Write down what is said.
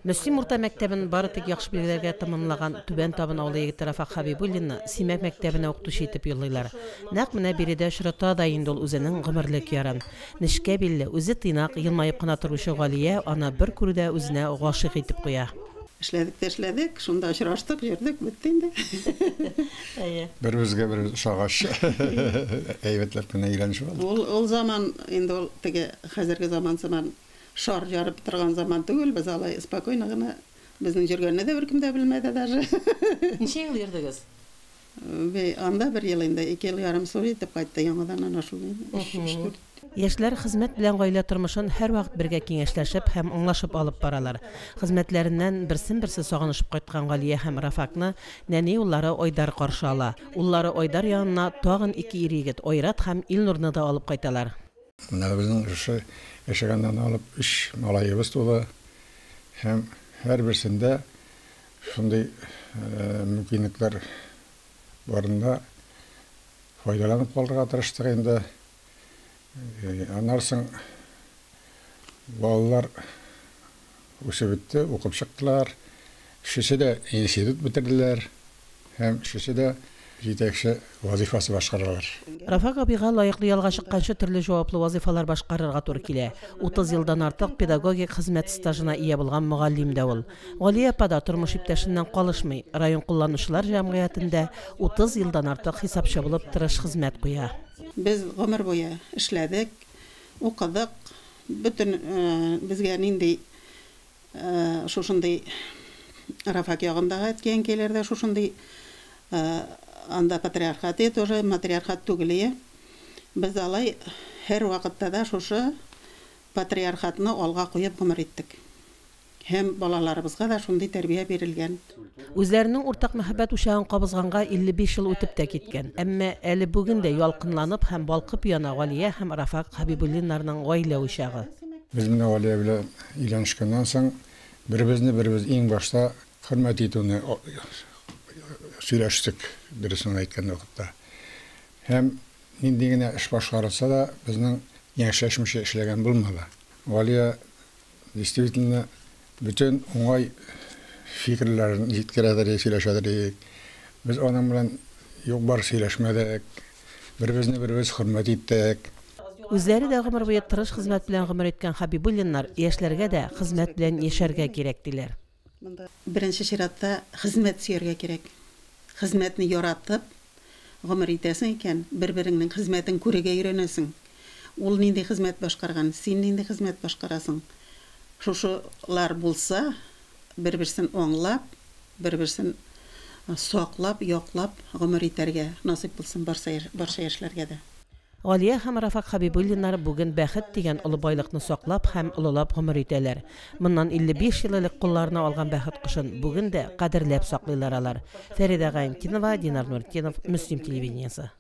Мөслим урта мәктәбен бары тик яхшы билгеләргә тәмамлаган Түбән Табын авылы егете Рафак Хабибуллинны Симәк мәктәбенә укытучы итеп юллыйлар. Нәкъ менә биредә очрата да инде ул үзенең гомерлек ярын. Нечкә билле, үзе тыйнак, елмаеп кына торучы Галия аны бер күрүдә үзенә гашыйк итеп куя. Эшләдек, шунда очраштык, йөрдек, бетте инде. Бер-безгә бер шагаш әйбәтләп кенә өйрәнешеп алды. Ул заман инде ул теге хәзерге заман шар ярып торган заман түгел, без алай спокойно гына безнең җиргәнне дә беркем дә белмәде даже. Ничә ел йөрдегез? Анда бер ел инде, 2 ел ярым сор итеп кайтты яңадан ана шул. Яшьләр хезмәт белән гаилә тормышын һәр вакыт бергә киңәшләшеп һәм аңлашып алып баралар. Хезмәтләреннән берсен-берсе сагынышып кайткан Галия һәм Рафакны нәни уллары Айдар каршы ала. Уллары Айдар янына тагын 2 ир егет Айрат һәм Илнурны да алып кайталар. Менә безнең яшәгәннән алып 3 малаебыз туды. Һәм һәр берсендә шундый мөмкинлекләр барында файдаланып калырга тырыштык инде. Аннан балалар үсеп бетте, укып чыктылар. Шусы да институт бетерделәр. Һәм шусы да җитәкче вазифасы башкаралар. Рафак абыйга лаеклы ялга чыкканчы төрле җаваплы вазифалар башкарырга туры килә. 30 елдан артык педагогик хезмәт стажына ия булган мөгаллим дә ул. Галия апа тормыш иптәшеннән калышмый. Район кулланучылар җәмгыятендә 30 елдан артык хисапчы булып тырыш хезмәт куя. Без гомер буе эшләдек, укыдык. Бүтән безгә нинди шушындый Рафак ягындагы әткәнкәйләрдә шушындый анда патриархат тоже матриархат түгел. Без алай һәр вакытта да шушы патриархатны алга куеп гомер иттек. Һәм балаларыбызга да шундый тәрбия бирелгән. Үзләренең уртак мәхәббәт учагын кабызганга 55 ел үтеп тә киткән. Әмма әле бүген дә ялкынланып һәм балкып яна Галия һәм Рафак Хабибуллиннарның гаилә учагы. Без менә Галия белән өйләнешкәннән соң беребез иң башта хөрмәт итүне сөйләштек, дөресен әйткән вакытта. Һәм нинди генә эш башкарылса да, безнең яшәшмичә эшләгән булмады. Галия действительно бүтән уңай фикерләрен җиткерәдер, сөйләшәдер. Без аның белән юк бар сөйләшмәдек. Беребез хөрмәт иттек. Үзләре дә гомер буе тырыш хезмәт белән гомер иткән Хабибуллиннар яшьләргә дә хезмәт белән яшәргә кирәк диләр. Беренче чиратта хезмәт сөяргә кирәк. Хезмәтне яратып гомер итәсең икән, бер-береңнең хезмәтен күрергә өйрәнәсең. Ул нинди хезмәт башкарган, син нинди хезмәт башкарасың. Шушылар булса, бер-берсен аңлап, бер-берсен саклап, яклап гомер итәргә насыйп булсын барча яшьләргә дә. Галия һәм Рафак Хабибуллиннар бүген бәхет дигән олы байлыкны саклап һәм олылап гомер итәләр. Моннан 55 ел элек кулларына алган бәхет кышын бүген дә кадерләп саклыйлар алар. Фәридә Гаенкинова, Динар Нуртдинов, Мөслим телевидениесе.